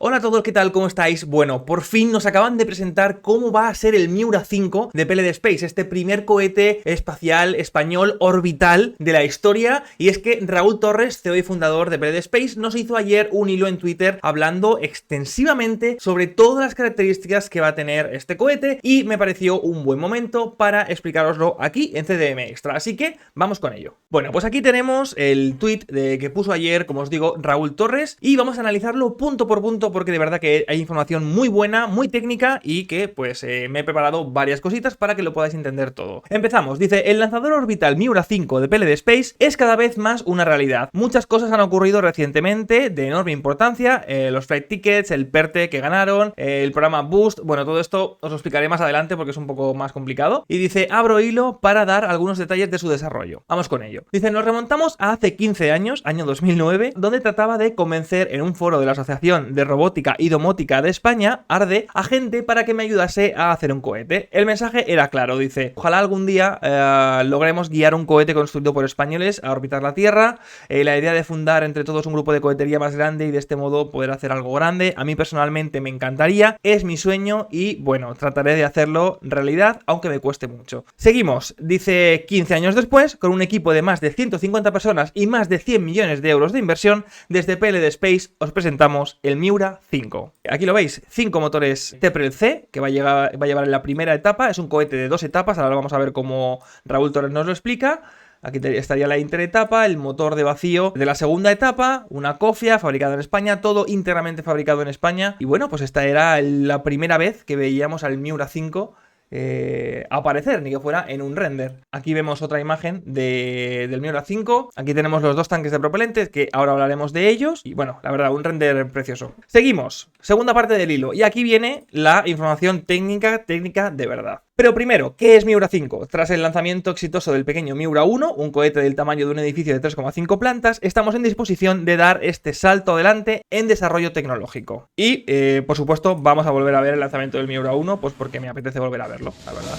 Hola a todos, ¿qué tal? ¿Cómo estáis? Bueno, por fin nos acaban de presentar cómo va a ser el Miura 5 de PLD Space, este primer cohete espacial español orbital de la historia. Y es que Raúl Torres, CEO y fundador de PLD Space, nos hizo ayer un hilo en Twitter hablando extensivamente sobre todas las características que va a tener este cohete, y me pareció un buen momento para explicároslo aquí en CDM Extra, así que vamos con ello. Bueno, pues aquí tenemos el tweet que puso ayer, como os digo, Raúl Torres, y vamos a analizarlo punto por punto porque de verdad que hay información muy buena, muy técnica, y que pues me he preparado varias cositas para que lo podáis entender todo. Empezamos. Dice: el lanzador orbital Miura 5 de PLD Space es cada vez más una realidad. Muchas cosas han ocurrido recientemente de enorme importancia, los flight tickets, el PERTE que ganaron, el programa Boost. Bueno, todo esto os lo explicaré más adelante porque es un poco más complicado. Y dice: abro hilo para dar algunos detalles de su desarrollo. Vamos con ello. Dice: nos remontamos a hace 15 años, año 2009, donde trataba de convencer en un foro de la Asociación de Robótica y Domótica de España, ARDE, a gente para que me ayudase a hacer un cohete. El mensaje era claro, dice: ojalá algún día logremos guiar un cohete construido por españoles a orbitar la Tierra. La idea de fundar entre todos un grupo de cohetería más grande y de este modo poder hacer algo grande, a mí personalmente me encantaría, es mi sueño y bueno, trataré de hacerlo realidad, aunque me cueste mucho. Seguimos. Dice: 15 años después, con un equipo de más de 150 personas y más de 100 millones de euros de inversión, desde PLD Space os presentamos el Miura 5. Aquí lo veis, 5 motores TEPREL C, que va a llevar en la primera etapa. Es un cohete de 2 etapas, ahora vamos a ver cómo Raúl Torres nos lo explica. Aquí estaría la interetapa, el motor de vacío de la segunda etapa, una cofia fabricada en España, todo íntegramente fabricado en España. Y bueno, pues esta era la primera vez que veíamos al Miura 5 aparecer, ni que fuera en un render. Aquí vemos otra imagen del Miura 5. Aquí tenemos los dos tanques de propelentes, que ahora hablaremos de ellos. Y bueno, la verdad, un render precioso. Seguimos, segunda parte del hilo. Y aquí viene la información técnica de verdad. Pero primero, ¿qué es Miura 5? Tras el lanzamiento exitoso del pequeño Miura 1, un cohete del tamaño de un edificio de 3,5 plantas, estamos en disposición de dar este salto adelante en desarrollo tecnológico. Y, por supuesto, vamos a volver a ver el lanzamiento del Miura 1, pues porque me apetece volver a verlo, la verdad.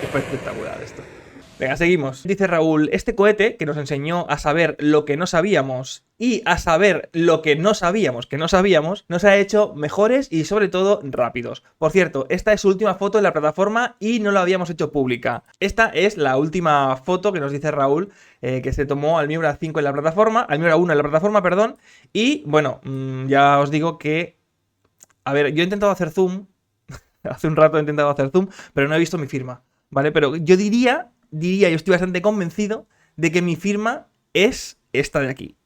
Que fue espectacular esto. Venga, seguimos. Dice Raúl: este cohete que nos enseñó a saber lo que no sabíamos y a saber lo que no sabíamos que no sabíamos, nos ha hecho mejores y sobre todo rápidos. Por cierto, esta es su última foto en la plataforma y no la habíamos hecho pública. Esta es la última foto que nos dice Raúl que se tomó al Miura 5 en la plataforma, al Miura 1 en la plataforma, perdón. Y bueno, ya os digo que, a ver, yo he intentado hacer zoom, hace un rato he intentado hacer zoom, pero no he visto mi firma, ¿vale? Pero yo diría, yo estoy bastante convencido de que mi firma es esta de aquí.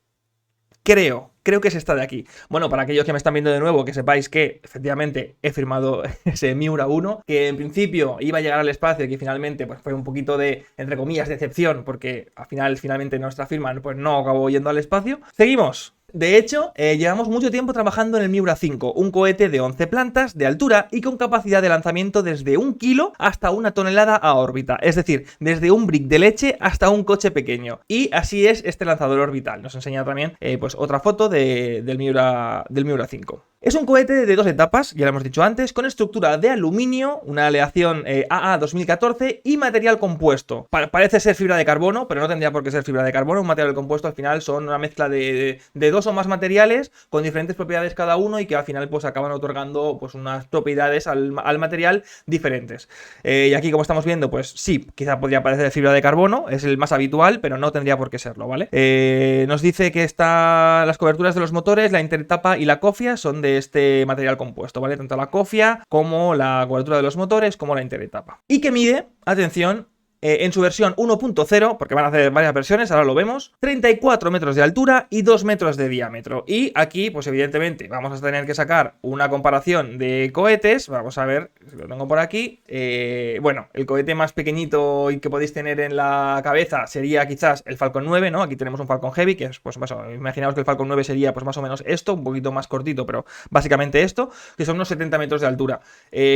Creo que es esta de aquí. Bueno, para aquellos que me están viendo de nuevo, que sepáis que efectivamente he firmado ese Miura 1, que en principio iba a llegar al espacio y que finalmente pues fue un poquito de, entre comillas, decepción, porque finalmente nuestra firma pues no acabó yendo al espacio. Seguimos. De hecho, llevamos mucho tiempo trabajando en el Miura 5, un cohete de 11 plantas de altura y con capacidad de lanzamiento desde 1 kilo hasta 1 tonelada a órbita, es decir, desde un brick de leche hasta un coche pequeño. Y así es este lanzador orbital. Nos enseña también pues otra foto del Miura 5. Es un cohete de 2 etapas, ya lo hemos dicho antes, con estructura de aluminio, una aleación AA 2014 y material compuesto. Parece ser fibra de carbono, pero no tendría por qué ser fibra de carbono. Un material compuesto al final son una mezcla de 2 o más materiales con diferentes propiedades cada uno y que al final pues acaban otorgando pues unas propiedades al material diferentes. Y aquí, como estamos viendo, pues sí, quizá podría parecer fibra de carbono, es el más habitual, pero no tendría por qué serlo, ¿vale? Nos dice que las coberturas de los motores, la interetapa y la cofia son de este material compuesto, ¿vale? Tanto la cofia como la cobertura de los motores como la interetapa. Y que mide, atención, en su versión 1.0, porque van a hacer varias versiones, ahora lo vemos, 34 metros de altura y 2 metros de diámetro. Y aquí, pues evidentemente, vamos a tener que sacar una comparación de cohetes. Vamos a ver, si lo tengo por aquí. Bueno, el cohete más pequeñito y que podéis tener en la cabeza sería quizás el Falcon 9, ¿no? Aquí tenemos un Falcon Heavy, que es, pues, imaginaos que el Falcon 9 sería, pues, más o menos esto, un poquito más cortito, pero básicamente esto, que son unos 70 metros de altura.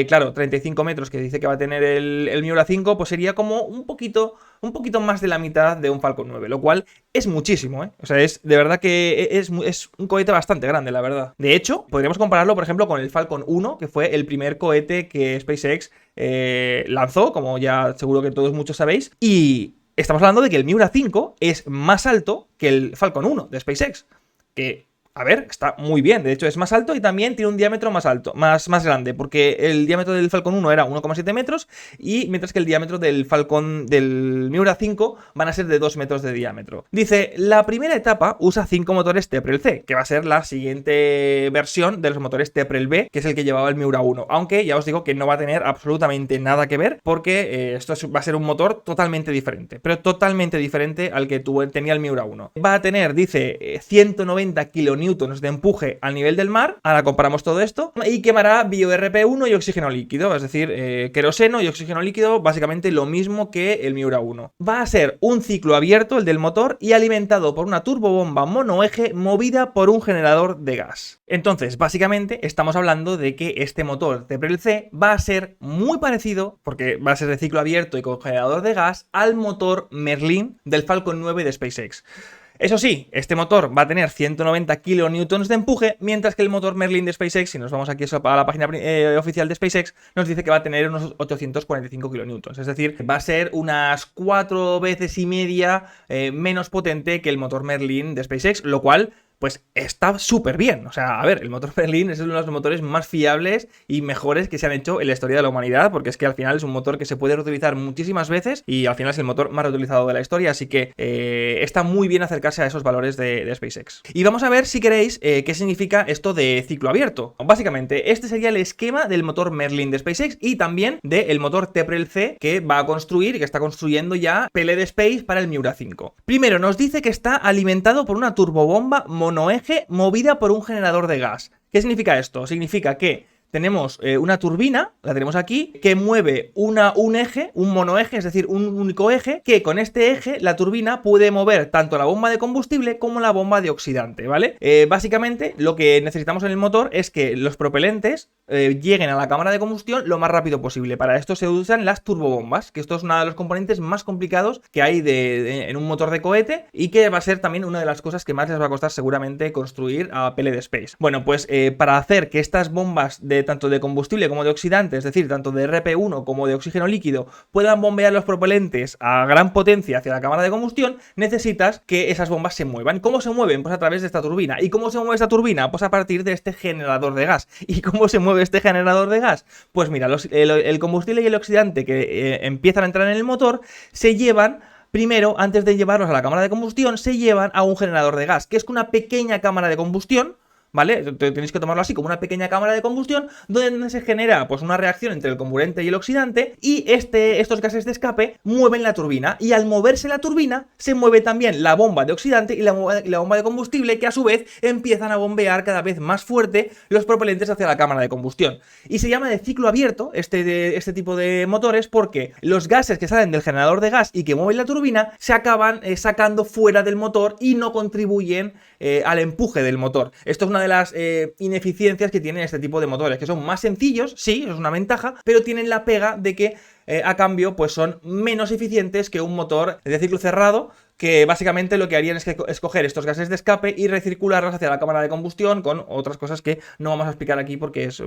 Claro, 35 metros que dice que va a tener el Miura 5, pues sería como un poquito más de la mitad de un Falcon 9, lo cual es muchísimo, ¿eh? O sea, es de verdad que es un cohete bastante grande, la verdad. De hecho, podríamos compararlo, por ejemplo, con el Falcon 1, que fue el primer cohete que SpaceX lanzó, como ya seguro que todos muchos sabéis, y estamos hablando de que el Miura 5 es más alto que el Falcon 1 de SpaceX, que, a ver, está muy bien. De hecho, es más alto y también tiene un diámetro más alto, más grande, porque el diámetro del Falcon 1 era 1,7 metros, y mientras que el diámetro del Miura 5 van a ser de 2 metros de diámetro. Dice, la primera etapa usa 5 motores TEPREL C, que va a ser la siguiente versión de los motores TEPREL B, que es el que llevaba el Miura 1. Aunque ya os digo que no va a tener absolutamente nada que ver, porque esto va a ser un motor totalmente diferente, pero totalmente diferente al que tenía el Miura 1. Va a tener, dice, 190 kilonewtons de empuje al nivel del mar. Ahora comparamos todo esto, y quemará BioRP1 y oxígeno líquido, es decir, queroseno y oxígeno líquido, básicamente lo mismo que el Miura 1. Va a ser un ciclo abierto el del motor y alimentado por una turbobomba monoeje movida por un generador de gas. Entonces, básicamente estamos hablando de que este motor TEPREL C va a ser muy parecido, porque va a ser de ciclo abierto y con generador de gas, al motor Merlin del Falcon 9 de SpaceX. Eso sí, este motor va a tener 190 kilonewtons de empuje, mientras que el motor Merlin de SpaceX, si nos vamos aquí a la página oficial de SpaceX, nos dice que va a tener unos 845 kilonewtons. Es decir, va a ser unas 4 veces y media menos potente que el motor Merlin de SpaceX, lo cual pues está súper bien. O sea, a ver, el motor Merlin es uno de los motores más fiables y mejores que se han hecho en la historia de la humanidad, porque es que al final es un motor que se puede reutilizar muchísimas veces y al final es el motor más reutilizado de la historia, así que está muy bien acercarse a esos valores de SpaceX. Y vamos a ver, si queréis, qué significa esto de ciclo abierto. Básicamente, este sería el esquema del motor Merlin de SpaceX y también del motor TEPREL C que va a construir y que está construyendo ya PLD Space para el Miura 5. Primero, nos dice que está alimentado por una turbobomba monoeje movida por un generador de gas. ¿Qué significa esto? Significa que tenemos una turbina, la tenemos aquí, que mueve un eje, un monoeje, es decir, un único eje, que con este eje la turbina puede mover tanto la bomba de combustible como la bomba de oxidante, ¿vale? Básicamente lo que necesitamos en el motor es que los propelentes lleguen a la cámara de combustión lo más rápido posible. Para esto se usan las turbobombas, que esto es uno de los componentes más complicados que hay en un motor de cohete y que va a ser también una de las cosas que más les va a costar seguramente construir a PLD Space. Bueno, pues para hacer que estas bombas tanto de combustible como de oxidante, es decir, tanto de RP1 como de oxígeno líquido, puedan bombear los propelentes a gran potencia hacia la cámara de combustión, necesitas que esas bombas se muevan. ¿Cómo se mueven? Pues a través de esta turbina. ¿Y cómo se mueve esta turbina? Pues a partir de este generador de gas. ¿Y cómo se mueve este generador de gas? Pues mira, el combustible y el oxidante que empiezan a entrar en el motor se llevan. Primero, antes de llevarlos a la cámara de combustión, se llevan a un generador de gas, que es una pequeña cámara de combustión, ¿vale? Tenéis que tomarlo así, como una pequeña cámara de combustión, donde se genera pues una reacción entre el comburente y el oxidante, y estos gases de escape mueven la turbina, y al moverse la turbina, se mueve también la bomba de oxidante y la bomba de combustible, que a su vez empiezan a bombear cada vez más fuerte los propelentes hacia la cámara de combustión. Y se llama de ciclo abierto este tipo de motores porque los gases que salen del generador de gas y que mueven la turbina se acaban sacando fuera del motor y no contribuyen al empuje del motor. Esto es una de las ineficiencias que tienen este tipo de motores, que son más sencillos, sí, es una ventaja, pero tienen la pega de que a cambio pues son menos eficientes que un motor de ciclo cerrado, que básicamente lo que harían es escoger estos gases de escape y recircularlos hacia la cámara de combustión con otras cosas que no vamos a explicar aquí porque es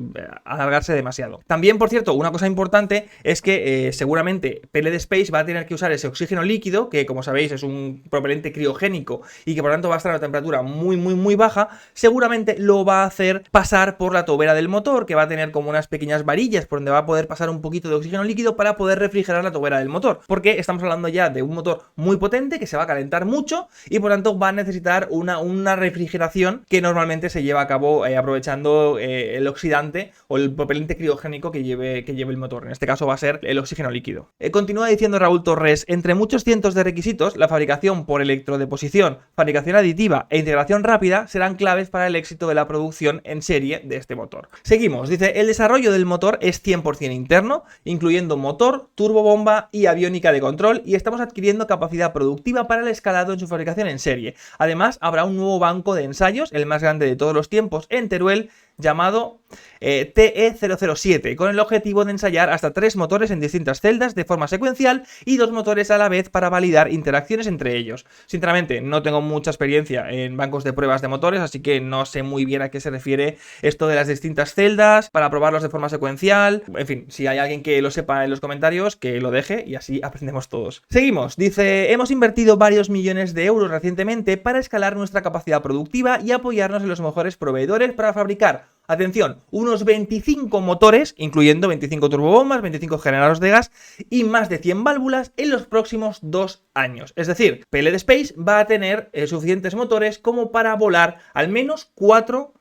alargarse demasiado. También, por cierto, una cosa importante es que seguramente PLD Space va a tener que usar ese oxígeno líquido, que como sabéis es un propelente criogénico y que por lo tanto va a estar a una temperatura muy baja. Seguramente lo va a hacer pasar por la tobera del motor, que va a tener como unas pequeñas varillas por donde va a poder pasar un poquito de oxígeno líquido para poder refrigerar la tobera del motor, porque estamos hablando ya de un motor muy potente que se va a calentar mucho y por tanto va a necesitar una refrigeración que normalmente se lleva a cabo aprovechando el oxidante o el propelente criogénico que lleve el motor. En este caso va a ser el oxígeno líquido. Continúa diciendo Raúl Torres: entre muchos cientos de requisitos, la fabricación por electrodeposición, fabricación aditiva e integración rápida serán claves para el éxito de la producción en serie de este motor. Seguimos, dice: el desarrollo del motor es 100% interno, incluyendo motor, turbobomba y aviónica de control, y estamos adquiriendo capacidad productiva para el escalado en su fabricación en serie. Además, habrá un nuevo banco de ensayos, el más grande de todos los tiempos, en Teruel, llamado TE007, con el objetivo de ensayar hasta 3 motores en distintas celdas de forma secuencial y 2 motores a la vez para validar interacciones entre ellos. Sinceramente, no tengo mucha experiencia en bancos de pruebas de motores, así que no sé muy bien a qué se refiere esto de las distintas celdas para probarlos de forma secuencial. En fin, si hay alguien que lo sepa en los comentarios, que lo deje y así aprendemos todos. Seguimos, dice, hemos invertido varios millones de euros recientemente para escalar nuestra capacidad productiva y apoyarnos en los mejores proveedores para fabricar, atención, unos 25 motores, incluyendo 25 turbobombas, 25 generadores de gas y más de 100 válvulas en los próximos 2 años. Es decir, PLD Space va a tener suficientes motores como para volar al menos 4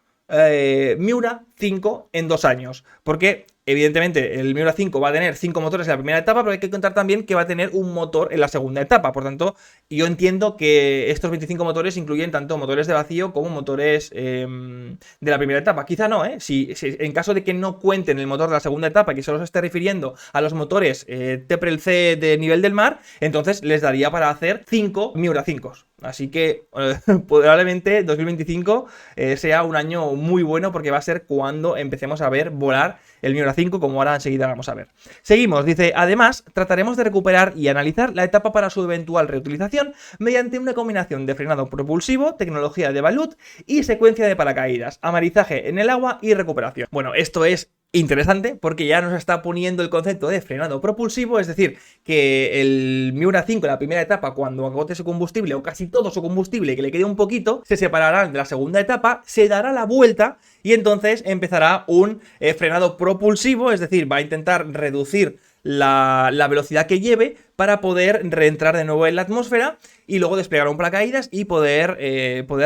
Miura 5 en 2 años. Porque evidentemente el Miura 5 va a tener 5 motores en la primera etapa, pero hay que contar también que va a tener un motor en la segunda etapa. Por tanto, yo entiendo que estos 25 motores incluyen tanto motores de vacío como motores de la primera etapa. Quizá no, si en caso de que no cuenten el motor de la segunda etapa, que solo se esté refiriendo a los motores Teprel C de nivel del mar, entonces les daría para hacer 5 Miura 5. Así que probablemente 2025 sea un año muy bueno, porque va a ser cuando empecemos a ver volar el Miura 5, como ahora enseguida vamos a ver. Seguimos, dice, además trataremos de recuperar y analizar la etapa para su eventual reutilización mediante una combinación de frenado propulsivo, tecnología de Ballot y secuencia de paracaídas, amarizaje en el agua y recuperación. Bueno, esto es interesante porque ya nos está poniendo el concepto de frenado propulsivo, es decir, que el Miura 5 en la primera etapa, cuando agote su combustible o casi todo su combustible, que le quede un poquito, se separará de la segunda etapa, se dará la vuelta y entonces empezará un frenado propulsivo, es decir, va a intentar reducir la velocidad que lleve para poder reentrar de nuevo en la atmósfera y luego desplegar un paracaídas y poder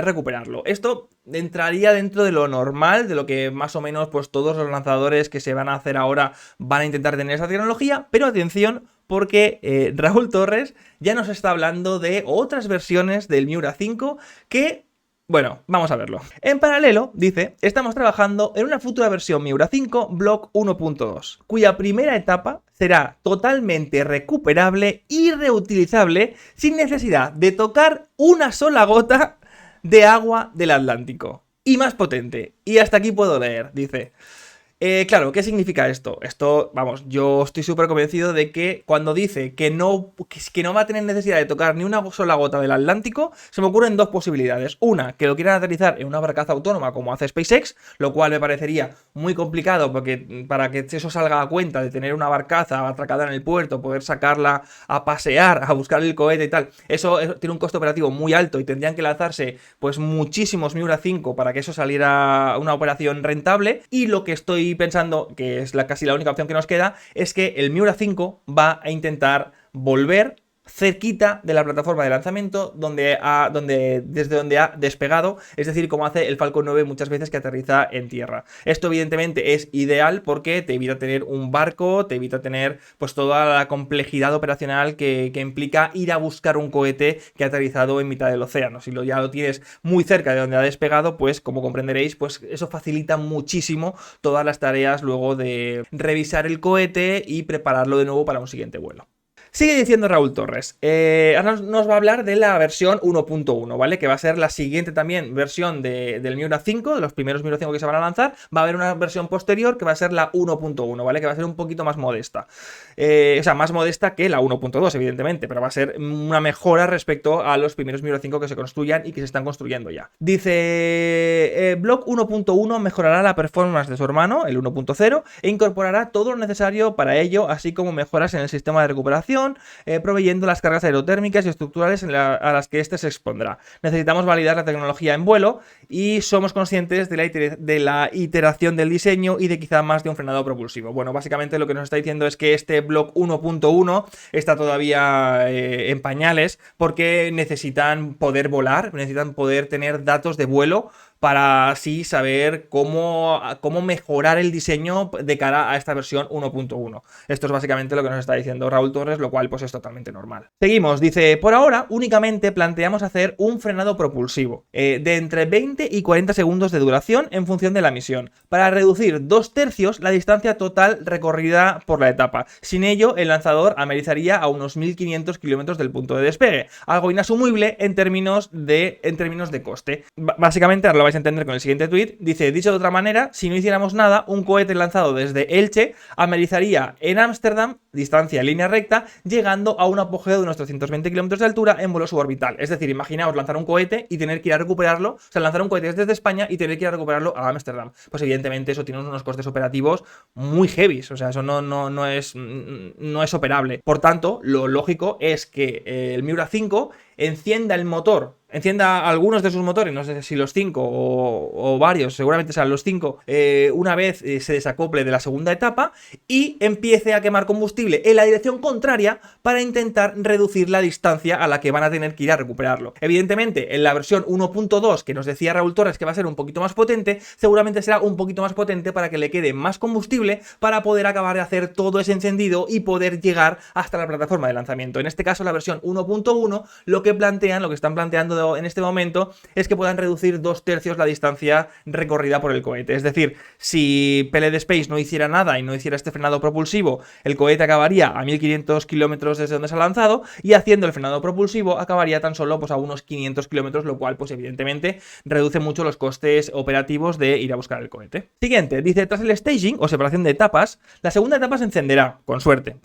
recuperarlo. Esto entraría dentro de lo normal, de lo que más o menos pues todos los lanzadores que se van a hacer ahora van a intentar tener esa tecnología, pero atención, porque Raúl Torres ya nos está hablando de otras versiones del Miura 5 que... bueno, vamos a verlo. En paralelo, dice, estamos trabajando en una futura versión Miura 5 Block 1.2, cuya primera etapa será totalmente recuperable y reutilizable sin necesidad de tocar una sola gota de agua del Atlántico. Y más potente. Y hasta aquí puedo leer, dice... claro, ¿qué significa esto? Esto, vamos, yo estoy súper convencido de que cuando dice que no va a tener necesidad de tocar ni una sola gota del Atlántico, se me ocurren dos posibilidades. Una, que lo quieran aterrizar en una barcaza autónoma como hace SpaceX, lo cual me parecería muy complicado porque para que eso salga a cuenta de tener una barcaza atracada en el puerto, poder sacarla a pasear, a buscar el cohete y tal, eso tiene un costo operativo muy alto y tendrían que lanzarse pues muchísimos Miura 5 para que eso saliera una operación rentable. Y lo que estoy pensando, que es casi la única opción que nos queda, es que el Miura 5 va a intentar volver cerquita de la plataforma de lanzamiento desde donde ha despegado, es decir, como hace el Falcon 9 muchas veces que aterriza en tierra. Esto evidentemente es ideal porque te evita tener un barco, te evita tener pues toda la complejidad operacional que implica ir a buscar un cohete que ha aterrizado en mitad del océano. Si ya lo tienes muy cerca de donde ha despegado, pues como comprenderéis, pues eso facilita muchísimo todas las tareas luego de revisar el cohete y prepararlo de nuevo para un siguiente vuelo. Sigue diciendo Raúl Torres, ahora nos va a hablar de la versión 1.1, ¿vale? Que va a ser la siguiente también versión del Miura 5, de los primeros Miura 5 que se van a lanzar. Va a haber una versión posterior que va a ser la 1.1, ¿vale? Que va a ser un poquito más modesta. O sea, más modesta que la 1.2, evidentemente, pero va a ser una mejora respecto a los primeros Miura 5 que se construyan y que se están construyendo ya. Dice, Block 1.1 mejorará la performance de su hermano, el 1.0, e incorporará todo lo necesario para ello, así como mejoras en el sistema de recuperación, proveyendo las cargas aerotérmicas y estructurales a las que éste se expondrá. Necesitamos validar la tecnología en vuelo y somos conscientes de la iteración del diseño y de quizá más de un frenado propulsivo. Bueno, básicamente lo que nos está diciendo es que este Block 1.1 está todavía en pañales porque necesitan poder volar, necesitan poder tener datos de vuelo para así saber cómo mejorar el diseño de cara a esta versión 1.1. Esto es básicamente lo que nos está diciendo Raúl Torres, lo cual pues es totalmente normal. Seguimos, dice, por ahora únicamente planteamos hacer un frenado propulsivo de entre 20 y 40 segundos de duración en función de la misión, para reducir 2/3 la distancia total recorrida por la etapa. Sin ello, el lanzador amerizaría a unos 1500 kilómetros del punto de despegue, algo inasumible en términos de coste. Básicamente, ahora lo vais vais a entender con el siguiente tweet. Dice, dicho de otra manera, si no hiciéramos nada, un cohete lanzado desde Elche amerizaría en Ámsterdam, distancia en línea recta, llegando a un apogeo de unos 320 kilómetros de altura en vuelo suborbital. Es decir, imaginaos lanzar un cohete y tener que ir a recuperarlo, o sea, lanzar un cohete desde España y tener que ir a recuperarlo a Ámsterdam. Pues evidentemente eso tiene unos costes operativos muy heavies, o sea, eso no es operable. Por tanto, lo lógico es que el Miura 5 encienda el motor, encienda algunos de sus motores, no sé si los 5 o varios, seguramente sean los 5, una vez se desacople de la segunda etapa y empiece a quemar combustible en la dirección contraria para intentar reducir la distancia a la que van a tener que ir a recuperarlo. Evidentemente, en la versión 1.2 que nos decía Raúl Torres que va a ser un poquito más potente, seguramente será un poquito más potente para que le quede más combustible para poder acabar de hacer todo ese encendido y poder llegar hasta la plataforma de lanzamiento. En este caso, la versión 1.1, lo que están planteando en este momento es que puedan reducir 2/3 la distancia recorrida por el cohete. Es decir, si PLD Space no hiciera nada y no hiciera este frenado propulsivo, el cohete acabaría a 1500 kilómetros desde donde se ha lanzado, y haciendo el frenado propulsivo acabaría tan solo pues a unos 500 kilómetros, lo cual pues evidentemente reduce mucho los costes operativos de ir a buscar el cohete. Siguiente, dice, tras el staging o separación de etapas, la segunda etapa se encenderá, con suerte,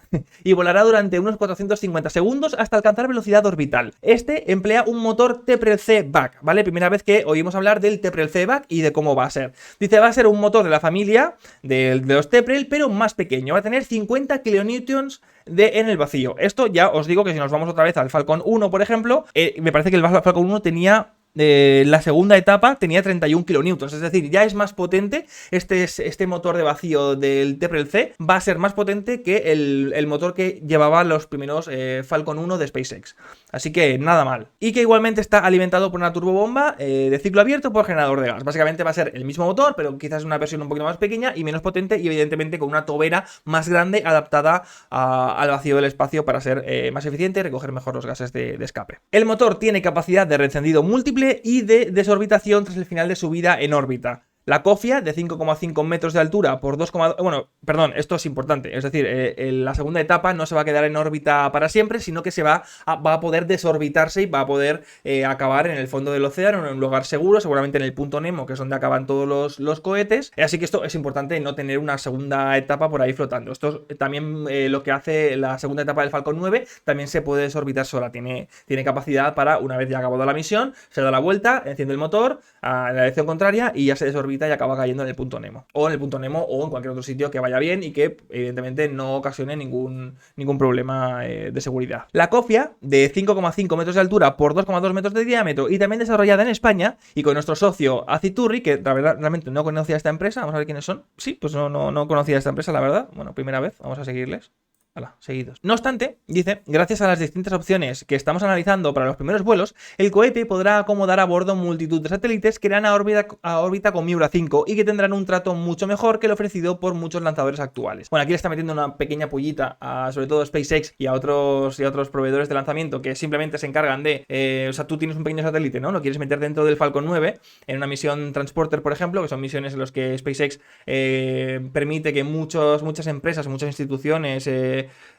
y volará durante unos 450 segundos hasta alcanzar velocidad orbital. Este emplea un motor TPRC BAC, ¿vale? Primera vez que oímos hablar del TPRC BAC y de cómo va a ser. Dice, va a ser un motor de la familia de los TPRL, pero más pequeño. Va a tener 50 kilonewtons en el vacío. Esto ya os digo que si nos vamos otra vez al Falcon 1, por ejemplo, me parece que el Falcon 1 tenía... la segunda etapa tenía 31 kilonewtons, es decir, ya es más potente. Este motor de vacío del TPRC va a ser más potente que el motor que llevaba los primeros Falcon 1 de SpaceX. Así que nada mal. Y que igualmente está alimentado por una turbobomba de ciclo abierto por generador de gas. Básicamente va a ser el mismo motor, pero quizás una versión un poquito más pequeña y menos potente, y evidentemente con una tobera más grande adaptada al vacío del espacio para ser más eficiente y recoger mejor los gases de escape. El motor tiene capacidad de reencendido múltiple y de desorbitación tras el final de su vida en órbita. La cofia de 5,5 metros de altura por 2,2... Bueno, perdón, esto es importante. Es decir, la segunda etapa no se va a quedar en órbita para siempre, sino que va a poder desorbitarse y va a poder acabar en el fondo del océano, en un lugar seguro, seguramente en el punto Nemo, que es donde acaban todos los cohetes. Así que esto es importante, no tener una segunda etapa por ahí flotando. Esto también lo que hace la segunda etapa del Falcon 9, también se puede desorbitar sola. Tiene capacidad para, una vez ya acabado la misión, se da la vuelta, enciende el motor a la dirección contraria y ya se desorbita y acaba cayendo en el punto Nemo. O en el punto Nemo o en cualquier otro sitio que vaya bien y que evidentemente no ocasione ningún problema de seguridad. La cofia de 5,5 metros de altura por 2,2 metros de diámetro y también desarrollada en España y con nuestro socio Aciturri, que la verdad realmente no conocía esta empresa. Vamos a ver quiénes son. Sí, pues no conocía esta empresa, la verdad. Bueno, primera vez, vamos a seguirles. Hala, seguidos. No obstante, dice, gracias a las distintas opciones que estamos analizando para los primeros vuelos, el cohete podrá acomodar a bordo multitud de satélites que irán a órbita con Miura 5 y que tendrán un trato mucho mejor que el ofrecido por muchos lanzadores actuales. Bueno, aquí le está metiendo una pequeña pullita a sobre todo SpaceX y a otros proveedores de lanzamiento que simplemente se encargan de, o sea, tú tienes un pequeño satélite, ¿no? Lo quieres meter dentro del Falcon 9 en una misión Transporter, por ejemplo, que son misiones en las que SpaceX permite que muchas empresas, muchas instituciones,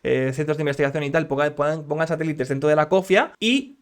centros de investigación y tal pongan satélites dentro de la cofia, y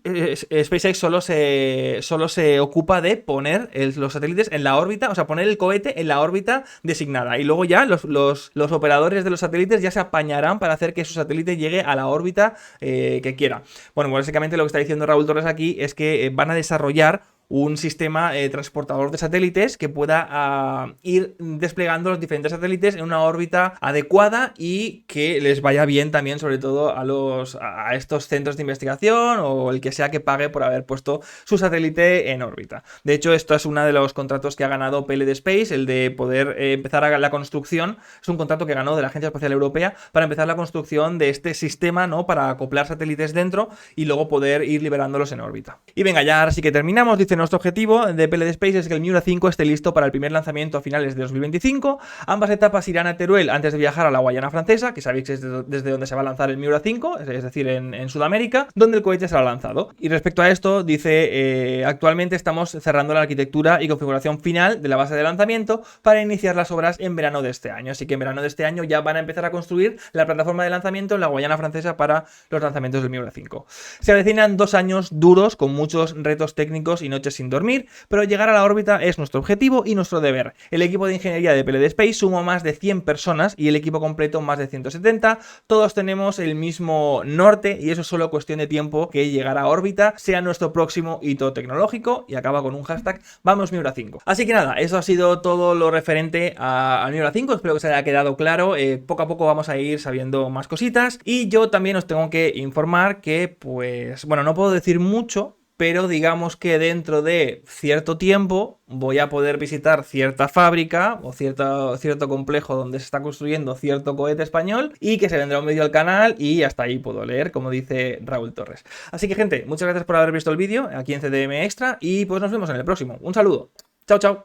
SpaceX solo se ocupa de poner los satélites en la órbita, o sea, poner el cohete en la órbita designada, y luego ya los operadores de los satélites ya se apañarán para hacer que su satélite llegue a la órbita que quiera. Bueno, básicamente lo que está diciendo Raúl Torres aquí es que van a desarrollar un sistema transportador de satélites que pueda ir desplegando los diferentes satélites en una órbita adecuada y que les vaya bien también, sobre todo a estos centros de investigación o el que sea que pague por haber puesto su satélite en órbita. De hecho, esto es uno de los contratos que ha ganado PLD Space, el de poder empezar la construcción. Es un contrato que ganó de la Agencia Espacial Europea para empezar la construcción de este sistema, ¿no? Para acoplar satélites dentro y luego poder ir liberándolos en órbita. Y venga, ya ahora sí que terminamos. Dice, nuestro objetivo de PLD Space es que el Miura 5 esté listo para el primer lanzamiento a finales de 2025. Ambas etapas irán a Teruel antes de viajar a la Guayana Francesa, que sabéis que es desde donde se va a lanzar el Miura 5, es decir, en Sudamérica, donde el cohete será lanzado. Y respecto a esto, dice, actualmente estamos cerrando la arquitectura y configuración final de la base de lanzamiento para iniciar las obras en verano de este año. Así que en verano de este año ya van a empezar a construir la plataforma de lanzamiento en la Guayana Francesa para los lanzamientos del Miura 5. Se avecinan 2 años duros con muchos retos técnicos y no noches sin dormir, pero llegar a la órbita es nuestro objetivo y nuestro deber. El equipo de ingeniería de PLD Space suma más de 100 personas y el equipo completo más de 170. Todos tenemos el mismo norte y eso es solo cuestión de tiempo que llegar a órbita sea nuestro próximo hito tecnológico, y acaba con un hashtag Vamos Miura 5. Así que nada, eso ha sido todo lo referente a Miura 5, espero que se haya quedado claro. Poco a poco vamos a ir sabiendo más cositas y yo también os tengo que informar que, pues, bueno, no puedo decir mucho, pero digamos que dentro de cierto tiempo voy a poder visitar cierta fábrica o cierto complejo donde se está construyendo cierto cohete español, y que se vendrá un vídeo al canal y hasta ahí puedo leer, como dice Raúl Torres. Así que, gente, muchas gracias por haber visto el vídeo aquí en CDM Extra y pues nos vemos en el próximo. Un saludo. Chao, chao.